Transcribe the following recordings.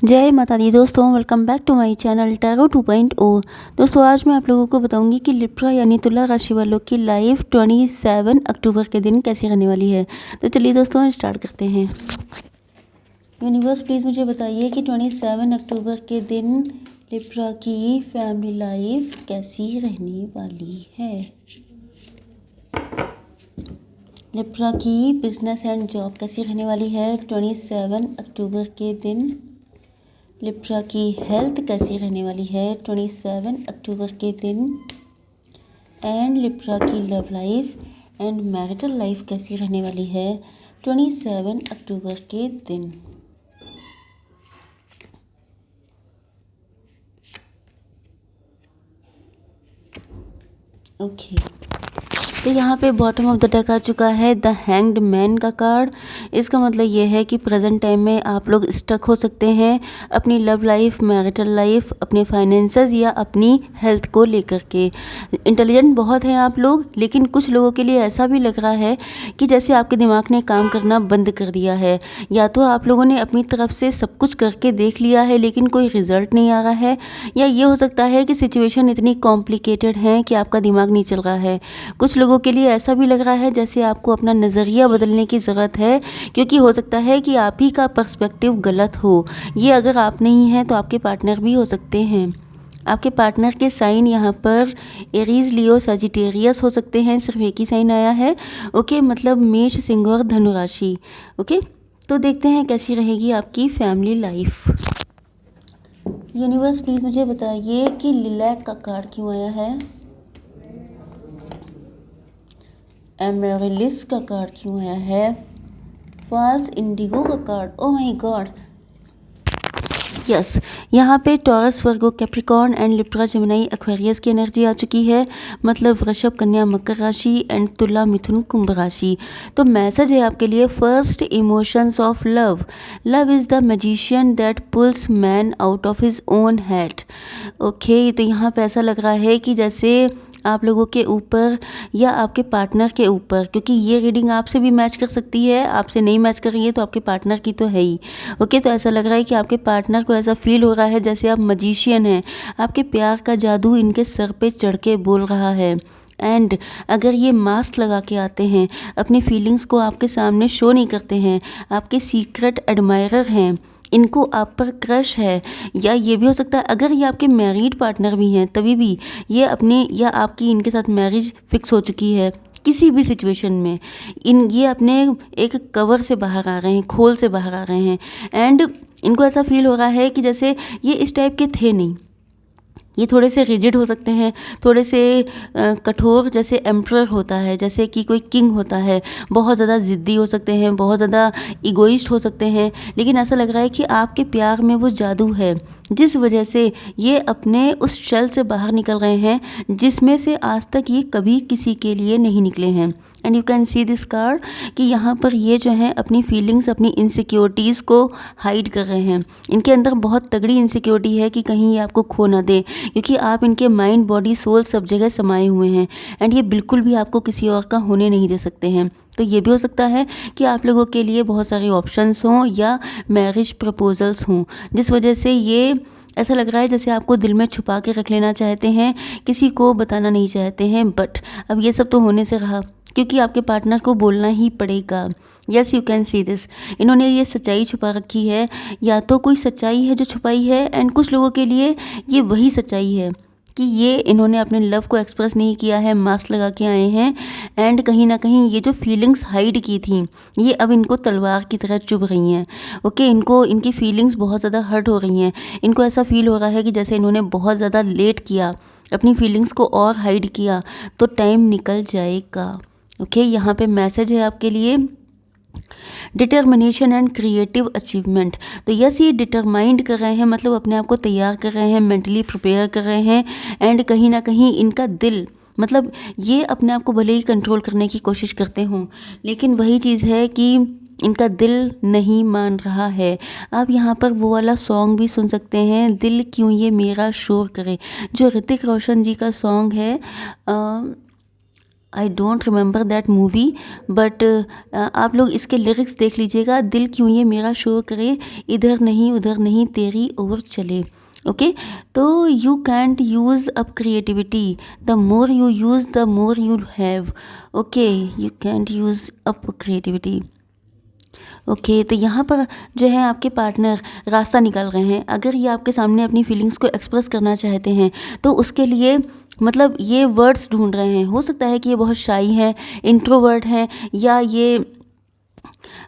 जय माता दी दोस्तों, welcome back to my channel tarot 2.0। दोस्तों आज मैं आप लोगों को बताऊंगी कि लिब्रा यानी तुला राशि वालों की लाइफ 27 अक्टूबर के दिन कैसी रहने वाली है। तो चलिए दोस्तों स्टार्ट करते हैं। यूनिवर्स प्लीज़ मुझे बताइए कि 27 अक्टूबर के दिन लिब्रा की फैमिली लाइफ कैसी रहने वाली है। लिब्रा की बिजनेस एंड जॉब कैसी रहने वाली है 27 अक्टूबर के दिन। लिब्रा की हेल्थ कैसी रहने वाली है 27 अक्टूबर के दिन। एंड लिब्रा की love life and marital life कैसी रहने वाली है 27 अक्टूबर के दिन। ओके तो यहाँ पे बॉटम ऑफ द डेक आ चुका है द हैंग्ड मैन का कार्ड। इसका मतलब ये है कि प्रेजेंट टाइम में आप लोग स्टक हो सकते हैं अपनी लव लाइफ, मैरिटल लाइफ, अपने फाइनेंसेस या अपनी हेल्थ को लेकर के। इंटेलिजेंट बहुत हैं आप लोग, लेकिन कुछ लोगों के लिए ऐसा भी लग रहा है कि जैसे आपके दिमाग ने काम करना बंद कर दिया है। या तो आप लोगों ने अपनी तरफ से सब कुछ करके देख लिया है लेकिन कोई रिजल्ट नहीं आ रहा है, या ये हो सकता है कि सिचुएशन इतनी कॉम्प्लिकेटेड है कि आपका दिमाग नहीं चल रहा है। कुछ लोगों के लिए ऐसा भी लग रहा है जैसे आपको अपना नज़रिया बदलने की ज़रूरत है, क्योंकि हो सकता है कि आप ही का पर्सपेक्टिव गलत हो। ये अगर आप नहीं हैं तो आपके पार्टनर भी हो सकते हैं। आपके पार्टनर के साइन यहाँ पर एरीज, लियो, सजिटेरियस हो सकते हैं। सिर्फ एक ही साइन आया है। ओके, मतलब मेष, सिंह और धनु राशि। ओके, तो देखते हैं कैसी रहेगी आपकी फैमिली लाइफ। यूनिवर्स प्लीज़ मुझे बताइए कि लिलैक का कार्ड क्यों आया है। एमरेलिस का कार्ड क्यों आया है। फॉल्स इंडिगो का card, oh my God, yes यहाँ पे taurus, Virgo, Capricorn and Libra, Gemini, Aquarius की एनर्जी आ चुकी है। मतलब वृषभ, कन्या, मकर राशि एंड तुला, मिथुन, कुंभ राशि। तो मैसेज है आपके लिए, first emotions of love. Love is the magician that pools man out of his own head. Okay, तो यहाँ पे ऐसा लग रहा है कि जैसे आप लोगों के ऊपर या आपके पार्टनर के ऊपर, क्योंकि ये रीडिंग आपसे भी मैच कर सकती है, आपसे नहीं मैच कर रही है तो आपके पार्टनर की तो है ही। ओके, तो ऐसा लग रहा है कि आपके पार्टनर को ऐसा फील हो रहा है जैसे आप मजिशियन हैं, आपके प्यार का जादू इनके सर पे चढ़ के बोल रहा है। एंड अगर ये मास्क लगा के आते हैं, अपनी फीलिंग्स को आपके सामने शो नहीं करते हैं, आपके सीक्रेट एडमायरर हैं, इनको आप पर क्रश है, या ये भी हो सकता है अगर ये आपके मैरिड पार्टनर भी हैं तभी भी ये अपने या आपकी इनके साथ मैरिज फिक्स हो चुकी है। किसी भी सिचुएशन में ये अपने एक कवर से बाहर आ रहे हैं, खोल से बाहर आ रहे हैं। एंड इनको ऐसा फील हो रहा है कि जैसे ये इस टाइप के थे नहीं, ये थोड़े से रिजिड हो सकते हैं, थोड़े से कठोर, जैसे एम्परर होता है, जैसे कि कोई किंग होता है। बहुत ज़्यादा ज़िद्दी हो सकते हैं, बहुत ज़्यादा इगोइस्ट हो सकते हैं, लेकिन ऐसा लग रहा है कि आपके प्यार में वो जादू है जिस वजह से ये अपने उस शेल से बाहर निकल रहे हैं जिसमें से आज तक ये कभी किसी के लिए नहीं निकले हैं। And you can see this card कि यहाँ पर ये जो हैं अपनी फीलिंग्स, अपनी इनसिक्योरिटीज़ को हाइड कर रहे हैं। इनके अंदर बहुत तगड़ी इनसिक्योरिटी है कि कहीं ये आपको खो ना दे, क्योंकि आप इनके माइंड, बॉडी, सोल सब जगह समाये हुए हैं। एंड ये बिल्कुल भी आपको किसी और का होने नहीं दे सकते हैं। तो ये भी हो सकता है कि आप लोगों के लिए बहुत सारे ऑप्शंस हों या मैरिज प्रपोजल्स हों, जिस वजह से ये ऐसा लग रहा है जैसे आपको दिल में छुपा के रख लेना चाहते हैं, किसी को बताना नहीं चाहते हैं। बट अब ये सब तो होने से रहा, क्योंकि आपके पार्टनर को बोलना ही पड़ेगा। Yes, you can see this. इन्होंने ये सच्चाई छुपा रखी है, या तो कोई सच्चाई है जो छुपाई है, एंड कुछ लोगों के लिए ये वही सच्चाई है कि ये इन्होंने अपने लव को एक्सप्रेस नहीं किया है, मास्क लगा के आए हैं। एंड कहीं ना कहीं ये जो फीलिंग्स हाइड की थी ये अब इनको तलवार की तरह चुभ रही हैं। ओके, इनको इनकी फीलिंग्स बहुत ज़्यादा हर्ट हो रही हैं। इनको ऐसा फील हो रहा है कि जैसे इन्होंने बहुत ज़्यादा लेट किया, अपनी फीलिंग्स को और हाइड किया, तो टाइम निकल जाएगा। ओके, यहाँ पे मैसेज है आपके लिए, डिटर्मिनेशन एंड क्रिएटिव अचीवमेंट। तो यस, ये डिटरमाइंड कर रहे हैं, मतलब अपने आप को तैयार कर रहे हैं, मेंटली प्रिपेयर कर रहे हैं। एंड कहीं ना कहीं इनका दिल, मतलब ये अपने आप को भले ही कंट्रोल करने की कोशिश करते हों, लेकिन वही चीज़ है कि इनका दिल नहीं मान रहा है। आप यहाँ पर वो वाला सॉन्ग भी सुन सकते हैं, दिल क्यों ये मेरा शोर करे, जो ऋतिक रोशन जी का सॉन्ग है। I don't remember that movie, but आप लोग इसके लिरिक्स देख लीजिएगा। दिल क्यों ये मेरा शोर करे, इधर नहीं उधर नहीं तेरी ओर चले। ओके, तो you can't use up creativity, the more you use the more you have. Okay, you can't use up creativity. Okay, तो यहाँ पर जो है आपके पार्टनर रास्ता निकाल रहे हैं। अगर ये आपके सामने अपनी फीलिंग्स को एक्सप्रेस करना चाहते हैं तो उसके लिए मतलब ये वर्ड्स ढूंढ रहे हैं। हो सकता है कि ये बहुत शाई हैं, इंट्रोवर्ट हैं, या ये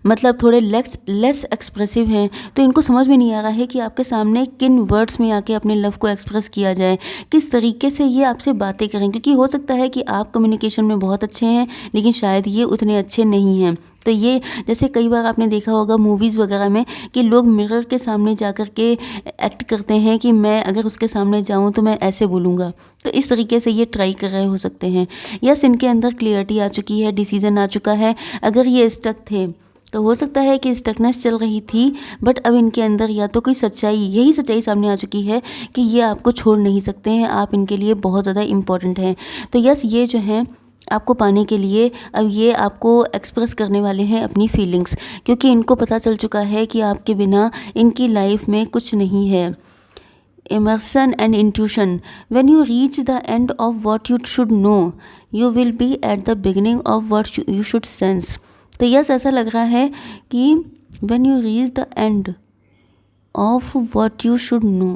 मतलब थोड़े लेस एक्सप्रेसिव हैं। तो इनको समझ में नहीं आ रहा है कि आपके सामने किन वर्ड्स में आके अपने लव को एक्सप्रेस किया जाए, किस तरीके से ये आपसे बातें करें, क्योंकि हो सकता है कि आप कम्युनिकेशन में बहुत अच्छे हैं लेकिन शायद ये उतने अच्छे नहीं हैं। तो ये जैसे कई बार आपने देखा होगा मूवीज़ वगैरह में कि लोग मिरर के सामने जा कर के एक्ट करते हैं कि मैं अगर उसके सामने जाऊं तो मैं ऐसे बोलूँगा। तो इस तरीके से ये ट्राई कर रहे हो सकते हैं। यस, इनके अंदर क्लियरिटी आ चुकी है, डिसीजन आ चुका है। अगर ये स्टक थे तो हो सकता है कि स्टकनेस चल रही थी, बट अब इनके अंदर या तो कोई सच्चाई, यही सच्चाई सामने आ चुकी है कि ये आपको छोड़ नहीं सकते हैं, आप इनके लिए बहुत ज़्यादा इम्पॉर्टेंट हैं। तो यस, ये जो हैं आपको पाने के लिए अब ये आपको एक्सप्रेस करने वाले हैं अपनी फीलिंग्स, क्योंकि इनको पता चल चुका है कि आपके बिना इनकी लाइफ में कुछ नहीं है। Immersion and intuition. When you reach the end of what you should know, you will be at the beginning of what you should sense. तो यस, ऐसा लग रहा है कि when you reach the end of what you should know,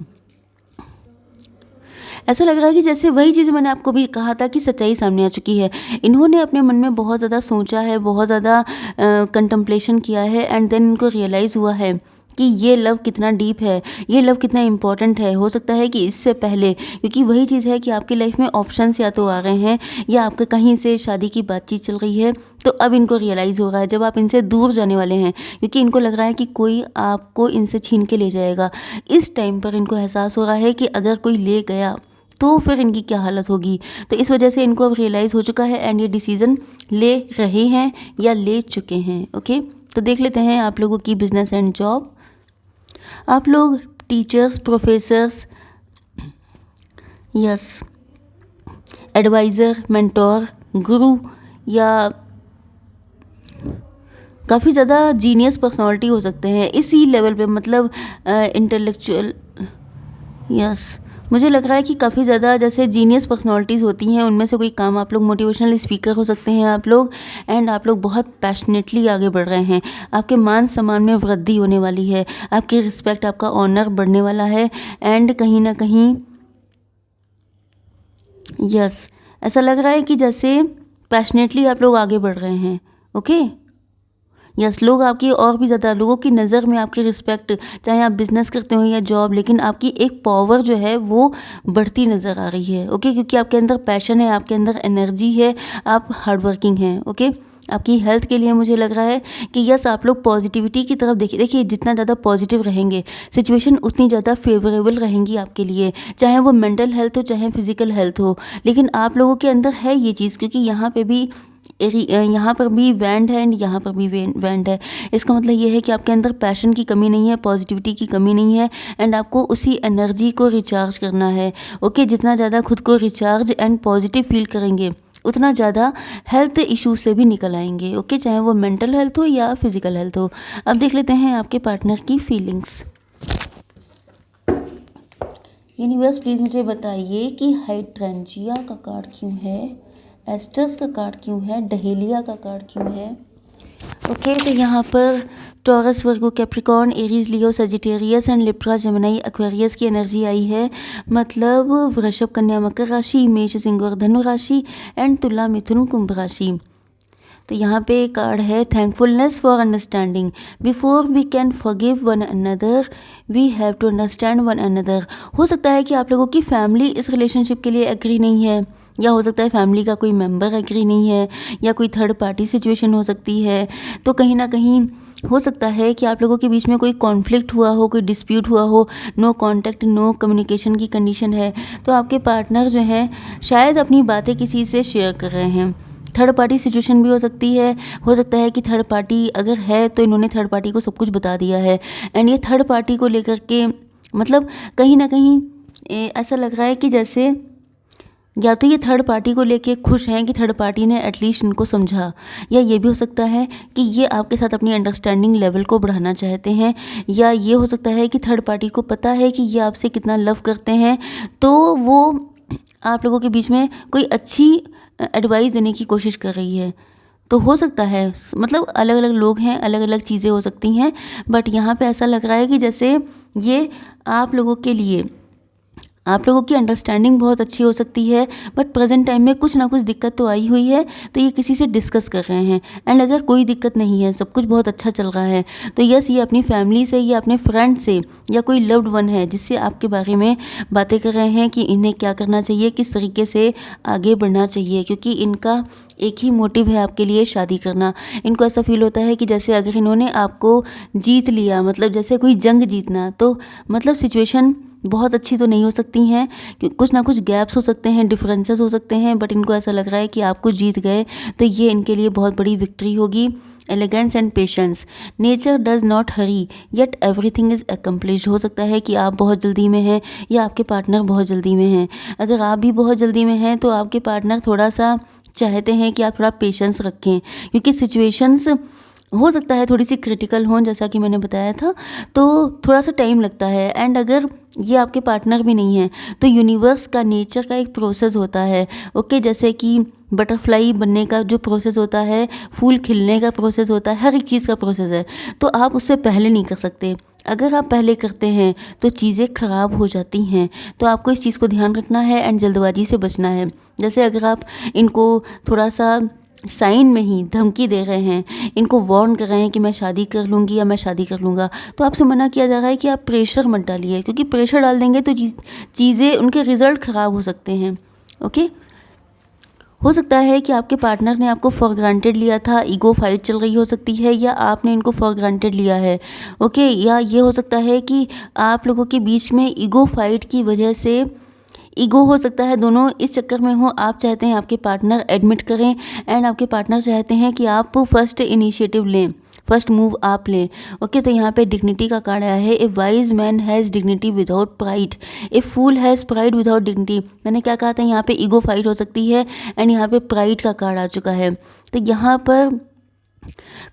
ऐसा लग रहा है कि जैसे वही चीज़ मैंने आपको भी कहा था कि सच्चाई सामने आ चुकी है। इन्होंने अपने मन में बहुत ज़्यादा सोचा है, बहुत ज़्यादा कंटम्पलेशन किया है, एंड देन इनको रियलाइज़ हुआ है कि ये लव कितना डीप है, ये लव कितना इम्पॉर्टेंट है। हो सकता है कि इससे पहले, क्योंकि वही चीज़ है कि आपकी लाइफ में ऑप्शंस या तो आ रहे हैं या आपके कहीं से शादी की बातचीत चल रही है, तो अब इनको रियलाइज़ हो रहा है जब आप इनसे दूर जाने वाले हैं, क्योंकि इनको लग रहा है कि कोई आपको इनसे छीन के ले जाएगा। इस टाइम पर इनको एहसास हो रहा है कि अगर कोई ले गया तो फिर इनकी क्या हालत होगी। तो इस वजह से इनको अब रियलाइज़ हो चुका है एंड ये डिसीज़न ले रहे हैं या ले चुके हैं। ओके, तो देख लेते हैं आप लोगों की बिजनेस एंड जॉब। आप लोग teachers, professors, yes, advisor, mentor, गुरु, या काफ़ी ज़्यादा जीनियस पर्सनालिटी हो सकते हैं इसी लेवल पे, मतलब इंटेलेक्चुअल। यस, मुझे लग रहा है कि काफ़ी ज़्यादा जैसे जीनियस पर्सनालिटीज़ होती हैं उनमें से कोई काम आप लोग मोटिवेशनल स्पीकर हो सकते हैं आप लोग, एंड आप लोग बहुत पैशनेटली आगे बढ़ रहे हैं। आपके मान सम्मान में वृद्धि होने वाली है, आपकी रिस्पेक्ट, आपका ऑनर बढ़ने वाला है, एंड कहीं ना कहीं यस, ऐसा लग रहा है कि जैसे पैशनेटली आप लोग आगे बढ़ रहे हैं। ओके, यस, लोग आपकी और भी ज़्यादा, लोगों की नज़र में आपकी रिस्पेक्ट, चाहे आप बिज़नेस करते हो या जॉब, लेकिन आपकी एक पावर जो है वो बढ़ती नज़र आ रही है। ओके, क्योंकि आपके अंदर पैशन है, आपके अंदर एनर्जी है, आप हार्ड वर्किंग हैं। ओके, आपकी हेल्थ के लिए मुझे लग रहा है कि यस, आप लोग पॉजिटिविटी की तरफ देखिए, जितना ज़्यादा पॉजिटिव रहेंगे सिचुएशन उतनी ज़्यादा फेवरेबल रहेंगी आपके लिए, चाहे वो मेंटल हेल्थ हो चाहे फिजिकल हेल्थ हो। लेकिन आप लोगों के अंदर है ये चीज़, क्योंकि यहाँ पर भी वैंड है एंड यहाँ पर भी वैंड है। इसका मतलब ये है कि आपके अंदर पैशन की कमी नहीं है, पॉजिटिविटी की कमी नहीं है, एंड आपको उसी एनर्जी को रिचार्ज करना है। ओके, जितना ज़्यादा खुद को रिचार्ज एंड पॉजिटिव फील करेंगे उतना ज़्यादा हेल्थ इश्यूज से भी निकल आएंगे। ओके, चाहे वो मेंटल हेल्थ हो या फिजिकल हेल्थ हो। अब देख लेते हैं आपके पार्टनर की फीलिंग्स। यूनिवर्स प्लीज़ मुझे बताइए कि हाइड्रेंजिया का कार्ड क्यों है, एस्टर्स का कार्ड क्यों है, डहेलिया का कार्ड क्यों है। ओके, तो यहाँ पर taurus, Virgo, Capricorn, Aries, Leo, Sagittarius and Libra, Gemini, Aquarius की एनर्जी आई है। मतलब वृषभ, कन्या, मकर राशि, मेष, सिंह और धनु राशि, एंड तुला, मिथुन, कुंभ राशि। तो यहाँ पे कार्ड है thankfulness for understanding. Before we can forgive one another we have to understand one another. हो सकता है कि आप लोगों की फैमिली इस रिलेशनशिप के लिए एग्री नहीं है, या हो सकता है फैमिली का कोई मेंबर एग्री नहीं है, या कोई थर्ड पार्टी सिचुएशन हो सकती है। तो कहीं ना कहीं हो सकता है कि आप लोगों के बीच में कोई कॉन्फ्लिक्ट हुआ हो, कोई डिस्प्यूट हुआ हो, नो कांटेक्ट, नो कम्युनिकेशन की कंडीशन है। तो आपके पार्टनर जो हैं शायद अपनी बातें किसी से शेयर कर रहे हैं। थर्ड पार्टी सिचुएशन भी हो सकती है। हो सकता है कि थर्ड पार्टी अगर है तो इन्होंने थर्ड पार्टी को सब कुछ बता दिया है, एंड ये थर्ड पार्टी को लेकर के मतलब कहीं ना कहीं ऐसा लग रहा है कि जैसे या तो ये थर्ड पार्टी को लेके खुश हैं कि थर्ड पार्टी ने एटलीस्ट इनको समझा, या ये भी हो सकता है कि ये आपके साथ अपनी अंडरस्टैंडिंग लेवल को बढ़ाना चाहते हैं, या ये हो सकता है कि थर्ड पार्टी को पता है कि ये आपसे कितना लव करते हैं, तो वो आप लोगों के बीच में कोई अच्छी एडवाइस देने की कोशिश कर रही है। तो हो सकता है, मतलब अलग अलग लोग हैं, अलग अलग चीज़ें हो सकती हैं, बट यहाँ पे ऐसा लग रहा है कि जैसे ये आप लोगों के लिए, आप लोगों की अंडरस्टैंडिंग बहुत अच्छी हो सकती है, बट प्रेजेंट टाइम में कुछ ना कुछ दिक्कत तो आई हुई है, तो ये किसी से डिस्कस कर रहे हैं। एंड अगर कोई दिक्कत नहीं है, सब कुछ बहुत अच्छा चल रहा है, तो यस, ये अपनी फैमिली से या अपने फ्रेंड से या कोई लव्ड वन है जिससे आपके बारे में बातें कर रहे हैं कि इन्हें क्या करना चाहिए, किस तरीके से आगे बढ़ना चाहिए, क्योंकि इनका एक ही मोटिव है आपके लिए, शादी करना। इनको ऐसा फील होता है कि जैसे अगर इन्होंने आपको जीत लिया, मतलब जैसे कोई जंग जीतना, तो मतलब सिचुएशन बहुत अच्छी तो नहीं हो सकती हैं, कुछ ना कुछ गैप्स हो सकते हैं, डिफरेंसेस हो सकते हैं, बट इनको ऐसा लग रहा है कि आप कुछ जीत गए, तो ये इनके लिए बहुत बड़ी विक्ट्री होगी। Elegance and patience, nature does not hurry yet everything is accomplished. हो सकता है कि आप बहुत जल्दी में हैं या आपके पार्टनर बहुत जल्दी में हैं। अगर आप भी बहुत जल्दी में हैं तो आपके पार्टनर थोड़ा सा चाहते हैं कि आप थोड़ा पेशेंस रखें, क्योंकि सिचुएशंस हो सकता है थोड़ी सी क्रिटिकल हों, जैसा कि मैंने बताया था, तो थोड़ा सा टाइम लगता है। एंड अगर ये आपके पार्टनर भी नहीं हैं, तो यूनिवर्स का, नेचर का एक प्रोसेस होता है, ओके, जैसे कि बटरफ्लाई बनने का जो प्रोसेस होता है, फूल खिलने का प्रोसेस होता है, हर एक चीज़ का प्रोसेस है, तो आप उससे पहले नहीं कर सकते। अगर आप पहले करते हैं तो चीज़ें ख़राब हो जाती हैं, तो आपको इस चीज़ को ध्यान रखना है एंड जल्दबाजी से बचना है। जैसे अगर आप इनको थोड़ा सा साइन में ही धमकी दे रहे हैं, इनको वार्न कर रहे हैं कि मैं शादी कर लूँगी या मैं शादी कर लूँगा, तो आपसे मना किया जा रहा है कि आप प्रेशर मत डालिए, क्योंकि प्रेशर डाल देंगे तो चीज़ें, उनके रिज़ल्ट ख़राब हो सकते हैं। ओके, हो सकता है कि आपके पार्टनर ने आपको फॉर ग्रांटेड लिया था, ईगो फाइट चल रही हो सकती है, या आपने इनको फॉर ग्रांटेड लिया है, ओके, या ये हो सकता है कि आप लोगों के बीच में ईगो फाइट की वजह से, ईगो हो सकता है दोनों इस चक्कर में हो, आप चाहते हैं आपके पार्टनर एडमिट करें एंड आपके पार्टनर चाहते हैं कि आप फर्स्ट इनिशिएटिव लें, फर्स्ट मूव आप लें। ओके, तो यहाँ पे डिग्निटी का कार्ड आया है। A wise man has dignity without pride, a fool has pride without dignity. मैंने क्या कहा था, यहाँ पे ईगो फाइट हो सकती है एंड यहाँ पे प्राइड का कार्ड आ चुका है। तो यहाँ पर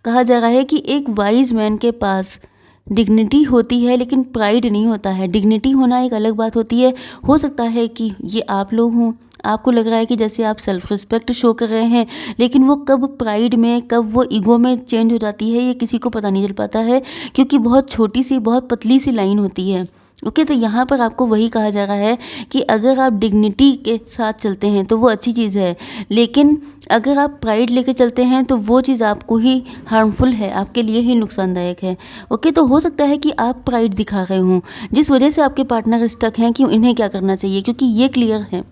कहा जा रहा है कि एक वाइज मैन के पास डिग्निटी होती है लेकिन प्राइड नहीं होता है। डिग्निटी होना एक अलग बात होती है। हो सकता है कि ये आप लोग हों, आपको लग रहा है कि जैसे आप सेल्फ रिस्पेक्ट शो कर रहे हैं, लेकिन वो कब प्राइड में, कब वो ईगो में चेंज हो जाती है, ये किसी को पता नहीं चल पाता है, क्योंकि बहुत छोटी सी, बहुत पतली सी लाइन होती है। ओके, तो यहाँ पर आपको वही कहा जा रहा है कि अगर आप डिग्निटी के साथ चलते हैं तो वो अच्छी चीज़ है, लेकिन अगर आप प्राइड लेके चलते हैं तो वो चीज़ आपको ही हार्मफुल है, आपके लिए ही नुकसानदायक है। ओके, तो हो सकता है कि आप प्राइड दिखा रहे हों, जिस वजह से आपके पार्टनर स्टक हैं कि इन्हें क्या करना चाहिए, क्योंकि ये क्लियर है।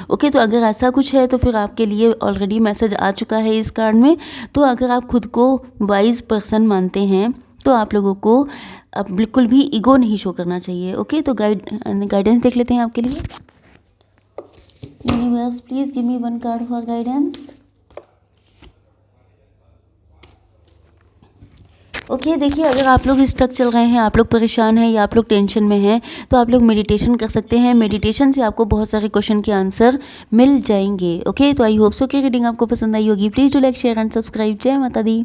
ओके, तो अगर ऐसा कुछ है तो फिर आपके लिए ऑलरेडी मैसेज आ चुका है इस कार्ड में। तो अगर आप खुद को वाइज पर्सन मानते हैं तो आप लोगों को अब बिल्कुल भी ईगो नहीं शो करना चाहिए। ओके, तो गाइडेंस देख लेते हैं आपके लिए। Universe, please give me one card for guidance. Okay, देखिए, अगर आप लोग स्टक चल रहे हैं, आप लोग परेशान हैं या आप लोग टेंशन में हैं, तो आप लोग मेडिटेशन कर सकते हैं। मेडिटेशन से आपको बहुत सारे क्वेश्चन के आंसर मिल जाएंगे। ओके, तो आई होप सो कि रीडिंग आपको पसंद आई होगी। Please do like, share and subscribe. जय माता दी।